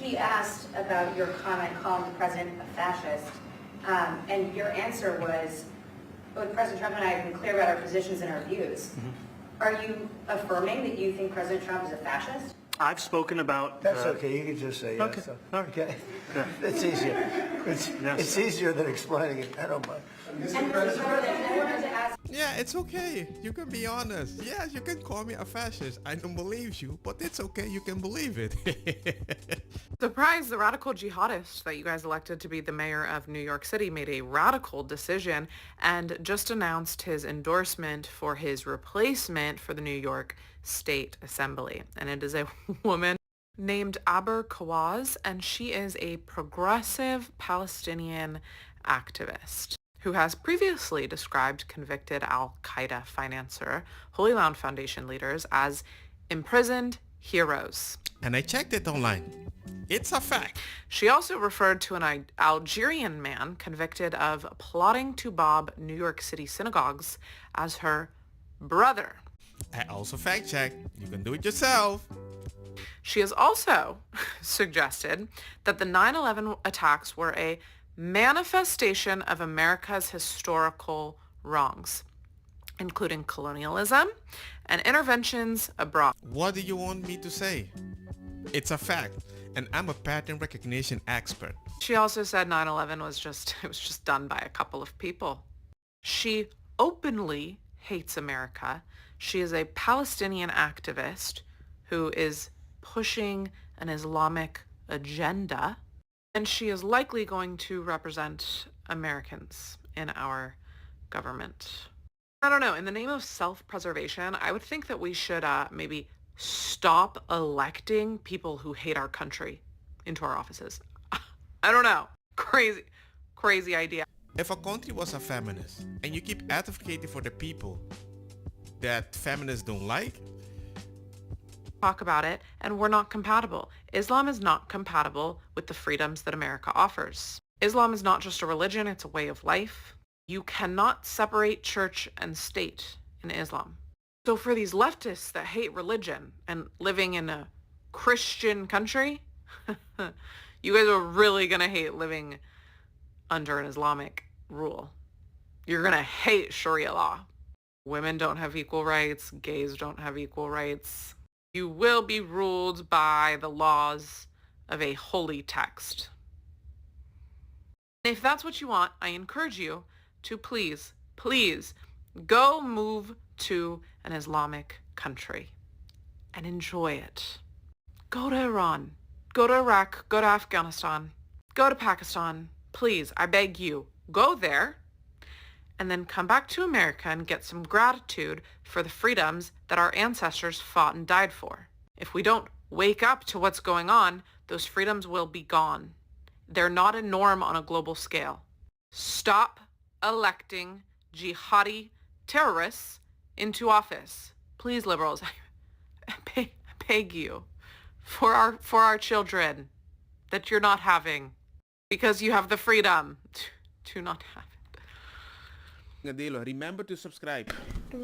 he asked about your comment calling the president a fascist, and your answer was, both President Trump and I have been clear about our positions and our views. Are you affirming that you think President Trump is a fascist? I've spoken about... That's okay, you can just say yes. Okay, all right. Okay? Yeah. It's easier. It's easier than explaining it, I don't mind. And I wanted to ask... Yeah, it's okay. You can be honest. Yes, you can call me a fascist. I don't believe you, but it's okay. You can believe it. Surprise, the radical jihadist that you guys elected to be the mayor of New York City made a radical decision and just announced his endorsement for his replacement for the New York State Assembly. And it is a woman named Aber Kawaz, and she is a progressive Palestinian activist who has previously described convicted al-Qaeda financer, Holy Land Foundation leaders as imprisoned heroes. And I checked it online. It's a fact. She also referred to an Algerian man convicted of plotting to bomb New York City synagogues as her brother. I also fact checked. You can do it yourself. She has also suggested that the 9/11 attacks were a manifestation of America's historical wrongs, including colonialism and interventions abroad. What do you want me to say? It's a fact, and I'm a pattern recognition expert. She also said 9/11 was just done by a couple of people. She openly hates America. She is a Palestinian activist who is pushing an Islamic agenda, and she is likely going to represent Americans in our government. I don't know, in the name of self-preservation, I would think that we should maybe stop electing people who hate our country into our offices. I don't know. Crazy idea. If a country was a feminist and you keep advocating for the people that feminists don't like, talk about it, and we're not compatible. Islam is not compatible with the freedoms that America offers. Islam is not just a religion, it's a way of life. You cannot separate church and state in Islam. So for these leftists that hate religion and living in a Christian country, you guys are really gonna hate living under an Islamic rule. You're gonna hate Sharia law. Women don't have equal rights, gays don't have equal rights. You will be ruled by the laws of a holy text. If that's what you want, I encourage you to please go move to an Islamic country and enjoy it. Go to Iran, go to Iraq, go to Afghanistan, go to Pakistan. Please, I beg you, go there and then come back to America and get some gratitude for the freedoms that our ancestors fought and died for. If we don't wake up to what's going on, those freedoms will be gone. They're not a norm on a global scale. Stop electing jihadi terrorists into office. Please, liberals, I beg you, for our children that you're not having, because you have the freedom to not have it. Remember to subscribe. ¿Por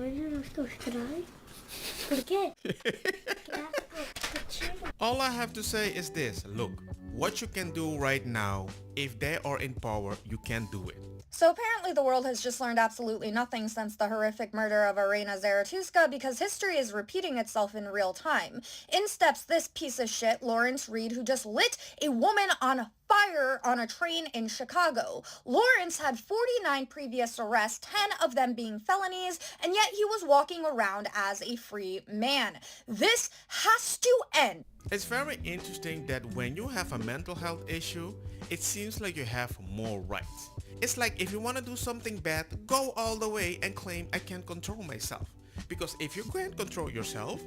qué? All I have to say is this. Look, what you can do right now, if they are in power, you can do it. So apparently the world has just learned absolutely nothing since the horrific murder of Irina Zaratustra, because history is repeating itself in real time. In steps this piece of shit, Lawrence Reed, who just lit a woman on fire on a train in Chicago. Lawrence had 49 previous arrests, 10 of them being felonies, and yet he was walking around as a free man. This has to end. It's very interesting that when you have a mental health issue, it seems like you have more rights. It's like if you want to do something bad, go all the way and claim I can't control myself. Because if you can't control yourself,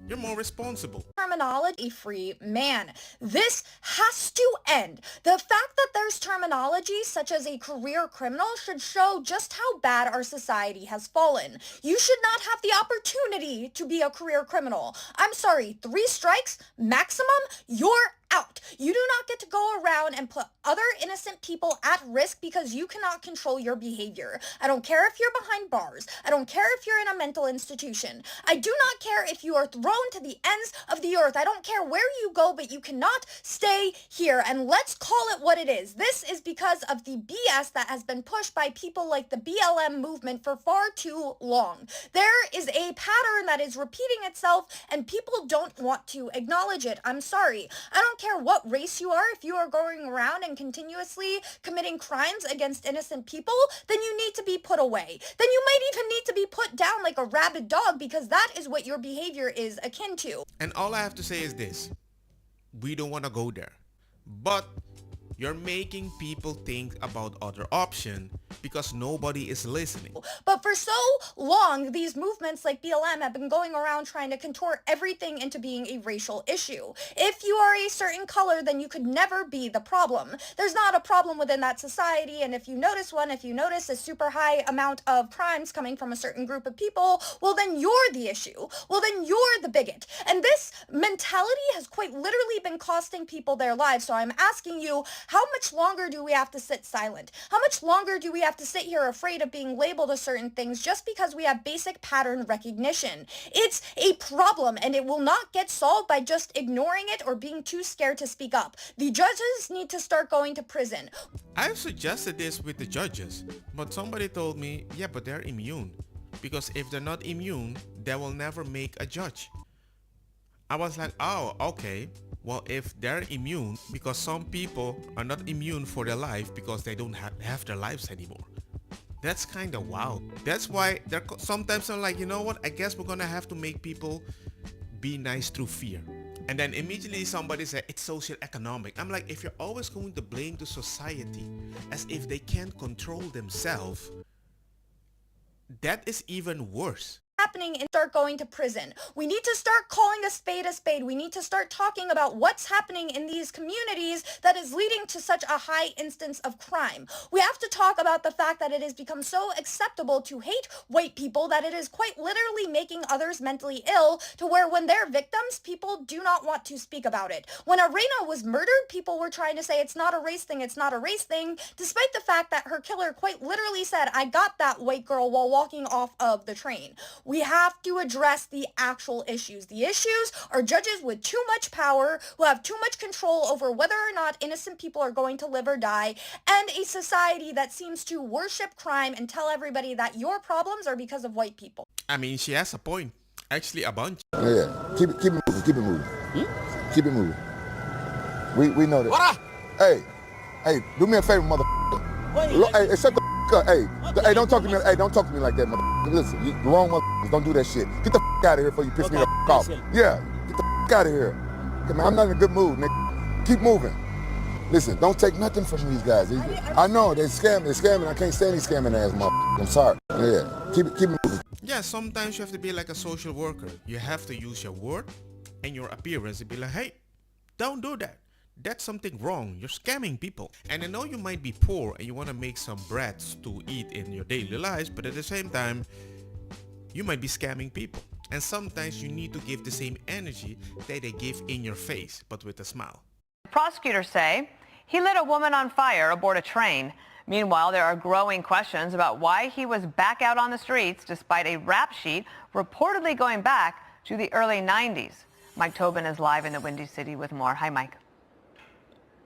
you're more responsible. Terminology, a free man. This has to end. The fact that there's terminology such as a career criminal should show just how bad our society has fallen. You should not have the opportunity to be a career criminal. I'm sorry, 3 strikes maximum, you're out. You do not get to go around and put other innocent people at risk because you cannot control your behavior. I don't care if you're behind bars. I don't care if you're in a mental institution. I do not care if you are thrown to the ends of the earth. I don't care where you go, but you cannot stay here. And let's call it what it is. This is because of the BS that has been pushed by people like the BLM movement for far too long. There is a pattern that is repeating itself and people don't want to acknowledge it. I'm sorry. I don't care what race you are. If you are going around and continuously committing crimes against innocent people, then you need to be put away. Then you might even need to be put down like a rabid dog because that is what your behavior is akin to. And all I have to say is this. We don't want to go there. But you're making people think about other option because nobody is listening. But for so long, these movements like BLM have been going around trying to contort everything into being a racial issue. If you are a certain color, then you could never be the problem. There's not a problem within that society, and if you notice a super high amount of crimes coming from a certain group of people, well then you're the issue. Well then you're the bigot. And this mentality has quite literally been costing people their lives. So I'm asking you, how much longer do we have to sit silent? How much longer do we have to sit here afraid of being labeled as certain things just because we have basic pattern recognition? It's a problem and it will not get solved by just ignoring it or being too scared to speak up. The judges need to start going to prison. I've suggested this with the judges, but somebody told me, yeah, but they're immune. Because if they're not immune, they will never make a judge. I was like, oh, okay. Well, if they're immune, because some people are not immune for their life because they don't have their lives anymore. That's kind of wild. That's why sometimes I'm like, you know what? I guess we're going to have to make people be nice through fear. And then immediately somebody said, it's social economic. I'm like, if you're always going to blame the society as if they can't control themselves, that is even worse. Happening and start going to prison. We need to start calling a spade a spade. We need to start talking about what's happening in these communities that is leading to such a high instance of crime. We have to talk about the fact that it has become so acceptable to hate white people that it is quite literally making others mentally ill to where when they're victims, people do not want to speak about it. When Arena was murdered, people were trying to say it's not a race thing, it's not a race thing, despite the fact that her killer quite literally said, I got that white girl while walking off of the train. We have to address the actual issues. The issues are judges with too much power, who have too much control over whether or not innocent people are going to live or die, and a society that seems to worship crime and tell everybody that your problems are because of white people. I mean, she has a point. Actually, a bunch. Yeah, keep it moving, keep it moving. Keep it moving. We know that. What? Hey, do me a favor, mother. Hey, shut the up. Hey, don't talk to me. Hey, don't talk to me like that, mother. Listen, you the wrong mother. Don't do that shit. Get the out of here before you piss me the off. Yeah, get the out of here. Come on, I'm not in a good mood, nigga. Keep moving. Listen, don't take nothing from these guys. I know they're scamming. I can't stand these scamming ass motherfuckers. I'm sorry. Yeah, keep it moving. Yeah, sometimes you have to be like a social worker. You have to use your word and your appearance to be like, hey, don't do that. That's something wrong. You're scamming people. And I know you might be poor and you want to make some breads to eat in your daily lives, but at the same time, you might be scamming people. And sometimes you need to give the same energy that they give in your face, but with a smile. Prosecutors say he lit a woman on fire aboard a train. Meanwhile, there are growing questions about why he was back out on the streets despite a rap sheet reportedly going back to the early 90s. Mike Tobin is live in the Windy City with more. Hi, Mike.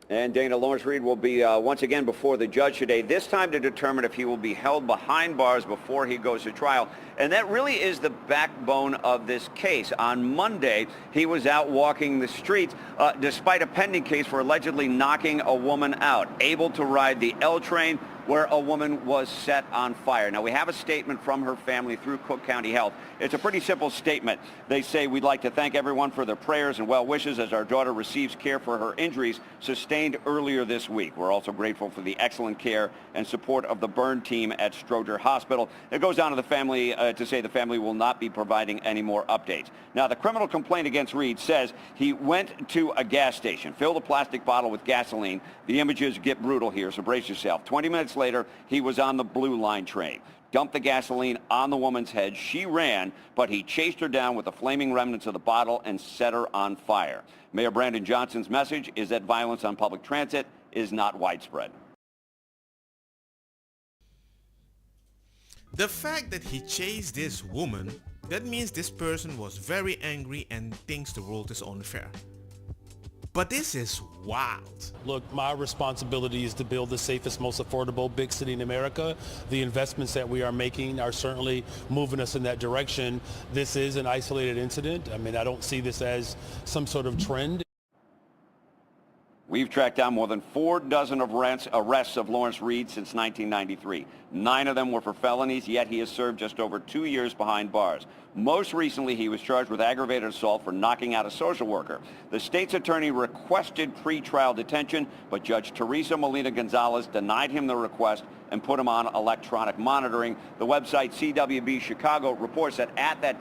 And Dana, Lawrence Reed will be once again before the judge today, this time to determine if he will be held behind bars before he goes to trial. And that really is the backbone of this case. On Monday, he was out walking the streets despite a pending case for allegedly knocking a woman out, able to ride the L train where a woman was set on fire. Now, we have a statement from her family through Cook County Health. It's a pretty simple statement. They say, we'd like to thank everyone for their prayers and well wishes as our daughter receives care for her injuries sustained earlier this week. We're also grateful for the excellent care and support of the burn team at Stroger Hospital. It goes down to the family to say the family will not be providing any more updates. Now, the criminal complaint against Reed says he went to a gas station, filled a plastic bottle with gasoline. The images get brutal here, so brace yourself. 20 minutes later, he was on the Blue Line train. dumped the gasoline on the woman's head. She ran, but he chased her down with the flaming remnants of the bottle and set her on fire. Mayor Brandon Johnson's message is that violence on public transit is not widespread. The fact that he chased this woman, that means this person was very angry and thinks the world is unfair. But this is wild. Look, my responsibility is to build the safest, most affordable big city in America. The investments that we are making are certainly moving us in that direction. This is an isolated incident. I mean, I don't see this as some sort of trend. We've tracked down more than 4 dozen arrests of Lawrence Reed since 1993. 9 of them were for felonies, yet he has served just over 2 years behind bars. Most recently, he was charged with aggravated assault for knocking out a social worker. The state's attorney requested pre-trial detention, but Judge Teresa Molina-Gonzalez denied him the request and put him on electronic monitoring. The website CWB Chicago reports that at that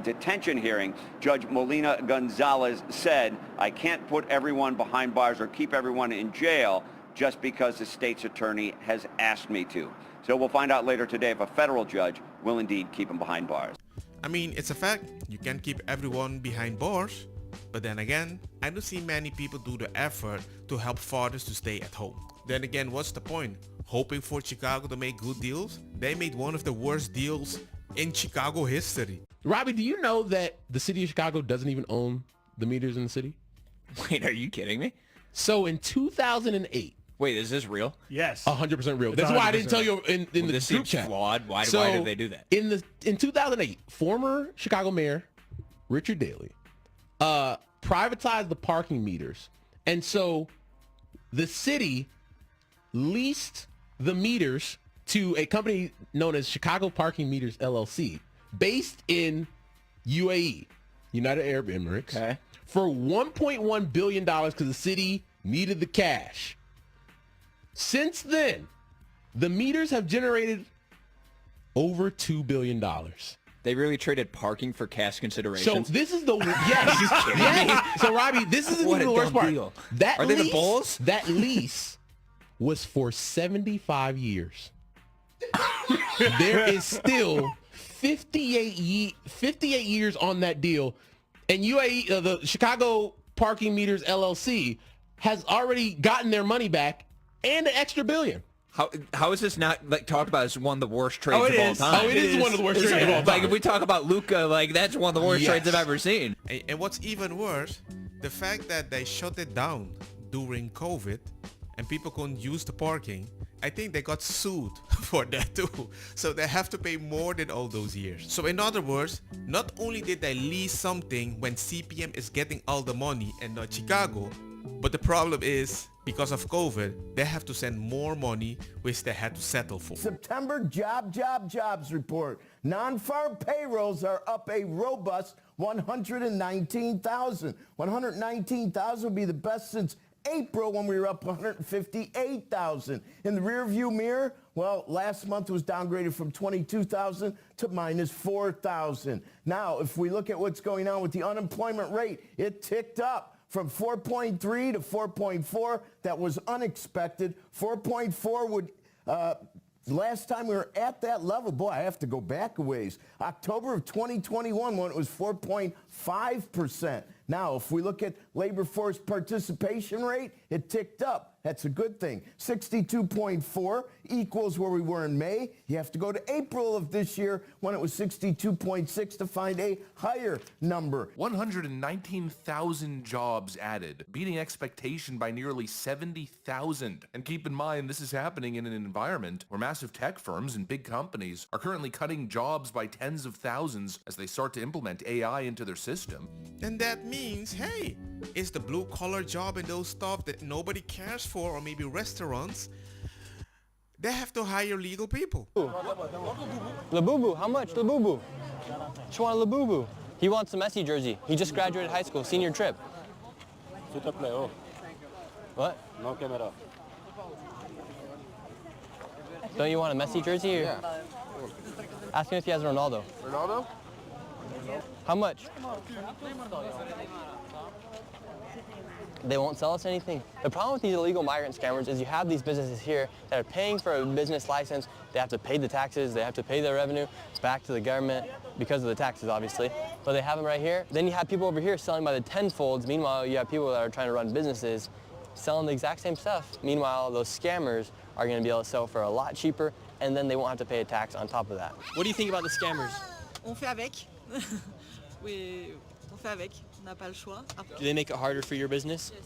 detention hearing, Judge Molina-Gonzalez said, "I can't put everyone behind bars or keep everyone in jail just because the state's attorney has asked me to." So we'll find out later today if a federal judge will indeed keep him behind bars. I mean, it's a fact. You can't keep everyone behind bars. But then again, I don't see many people do the effort to help fathers to stay at home. Then again, what's the point? Hoping for Chicago to make good deals? They made one of the worst deals in Chicago history. Robbie, do you know that the city of Chicago doesn't even own the meters in the city? Wait, are you kidding me? So in 2008. Wait, is this real? Yes. 100% real. That's why I didn't tell you in the this group seems chat. flawed. Why So did they do that? In 2008, former Chicago Mayor Richard Daley privatized the parking meters. And so the city leased the meters to a company known as Chicago Parking Meters LLC, based in UAE, United Arab Emirates, Okay. for $1.1 billion because the city needed the cash. Since then, the meters have generated over $2 billion. They really traded parking for cash So considerations. this is the yes. So Robbie, this isn't What even a the worst dumb part. deal. That Are they the lease, Bulls? That lease was for 75 years. There is still 58 years on that deal, and UAE, the Chicago Parking Meters LLC, has already gotten their money back and an extra $1 billion. How is this not like talked about as one of the worst trades of all time? Oh, it is one of the worst trades of all time. Like if we talk about Luka, like that's one of the worst trades I've ever seen. And what's even worse, the fact that they shut it down during COVID and people couldn't use the parking, I think they got sued for that too. So they have to pay more than all those years. So in other words, not only did they lease something when CPM is getting all the money and not Chicago, but the problem is, because of COVID, they have to send more money, which they had to settle for. September jobs report. Non-farm payrolls are up a robust 119,000. 119,000 would be the best since April when we were up 158,000. In the rearview mirror, well, last month was downgraded from 22,000 to minus 4,000. Now, if we look at what's going on with the unemployment rate, it ticked up from 4.3 to 4.4. That was unexpected. 4.4 would, last time we were at that level, boy, I have to go back a ways. October of 2021 when it was 4.5%. Now, if we look at labor force participation rate, it ticked up. That's a good thing. 62.4 equals where we were in May. You have to go to April of this year when it was 62.6 to find a higher number. 119,000 jobs added, beating expectation by nearly 70,000. And keep in mind, this is happening in an environment where massive tech firms and big companies are currently cutting jobs by tens of thousands as they start to implement AI into their system. And that means, hey, it's the blue-collar job and those stuff that nobody cares for, or maybe restaurants, they have to hire legal people. Labubu, how much? Labubu. Just want a Labubu. He wants a Messi jersey. He just graduated high school, senior trip. What? No camera. Don't you want a Messi jersey? Or? Yeah. Ask him if he has Ronaldo. Ronaldo? How much? They won't sell us anything. The problem with these illegal migrant scammers is you have these businesses here that are paying for a business license They have to pay the taxes, they have to pay their revenue back to the government because of the taxes, obviously. But they have them right here. Then you have people over here selling by the tenfolds. Meanwhile, you have people that are trying to run businesses selling the exact same stuff. Meanwhile, those scammers are going to be able to sell for a lot cheaper, and then they won't have to pay a tax on top of that. What do you think about the scammers? On fait avec. Oui, on fait avec. On n'a pas le choix. Do they make it harder for your business? Yes.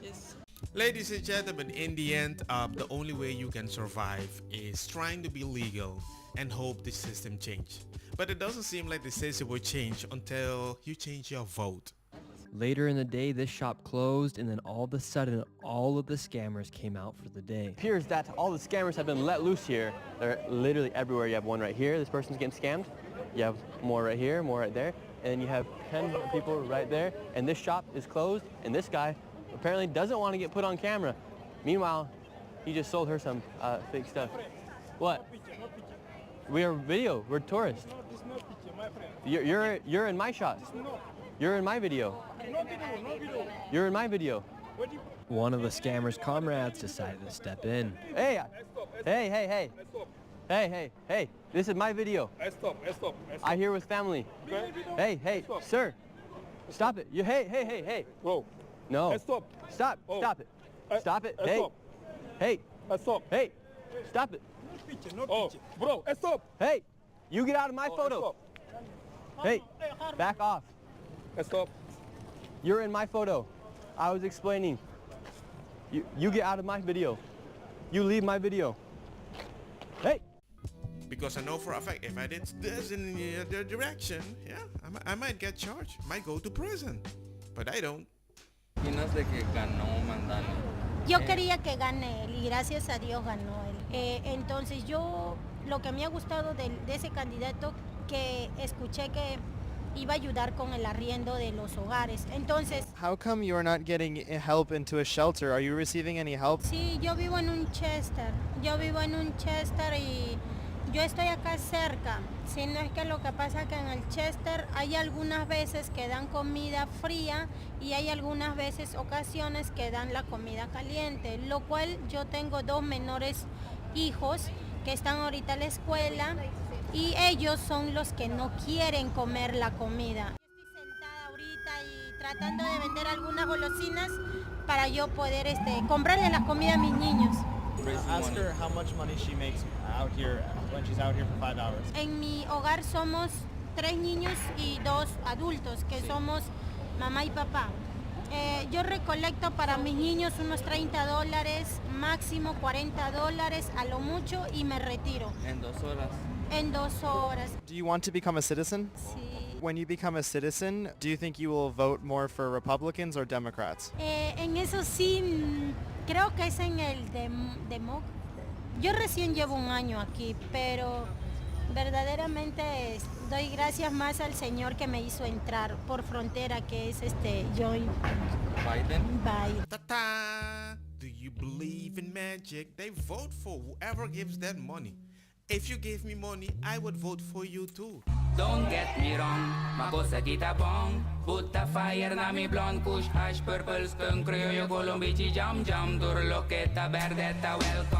Yes. Ladies and gentlemen, in the end, the only way you can survive is trying to be legal and hope the system change. But it doesn't seem like the system will change until you change your vote. Later in the day, this shop closed, and then all of a sudden, all of the scammers came out for the day. It appears that all the scammers have been let loose here. They're literally everywhere. You have one right here. This person's getting scammed. You have more right here, more right there. And then you have 10 people right there. And this shop is closed. And this guy apparently doesn't want to get put on camera. Meanwhile, he just sold her some fake stuff. What? We are video. We're tourists. You're in my shot. You're in my video. You're in my video. One of the scammer's comrades decided to step in. Hey, hey, hey, hey. Hey, hey, hey, this is my video. I here with family. Hey, hey, sir. Stop it. Hey, hey, hey, hey. Bro. No. Stop. Stop. Stop it. Stop it. Hey. Hey. Stop. Hey. Stop it. Oh, bro, stop. Hey, you get out of my photo. Hey, back off. Stop. You're in my photo. I was explaining. You get out of my video. You leave my video. Hey. Because I know for a fact if I did this in the other direction, yeah, I might get charged, might go to prison. But I don't. Yo quería que gane él y gracias a Dios ganó él. Entonces yo, lo que me ha gustado de ese candidato, que escuché que iba a ayudar con el arriendo de los hogares. Entonces, how come you are not getting help into a shelter? Are you receiving any help? Sí, yo vivo en un Chester. Yo vivo en un Chester y yo estoy acá cerca. Si no es que lo que pasa es que en el Chester hay algunas veces que dan comida fría y hay algunas veces, ocasiones que dan la comida caliente, lo cual yo tengo 2 menores hijos que están ahorita en la escuela y ellos son los que no quieren comer la comida. Estoy sentada ahorita y tratando de vender algunas golosinas para yo poder comprarle la comida a mis niños. Ask her how much money she makes out here when she's out here for 5 hours. En mi hogar somos 3 niños y 2 adultos, que somos mamá y papá. Yo recolecto para mis niños unos $30, máximo $40 a lo mucho y me retiro. En 2 horas. En 2 horas. Do you want to become a citizen? Sí. When you become a citizen, do you think you will vote more for Republicans or Democrats? En eso sí, creo que es en el Yo recién llevo 1 año aquí, pero verdaderamente doy gracias más al Señor que me hizo entrar por frontera, que es Joe Biden. Ta-ta! Do you believe in magic? They vote for whoever gives them money. If you gave me money, I would vote for you too. Don't get me wrong, makosa kita bong. Put the fire na mi blonde, kush hash, purple skunk, criollo, colombici, jam jam, durloqueta, verdeta, welcome.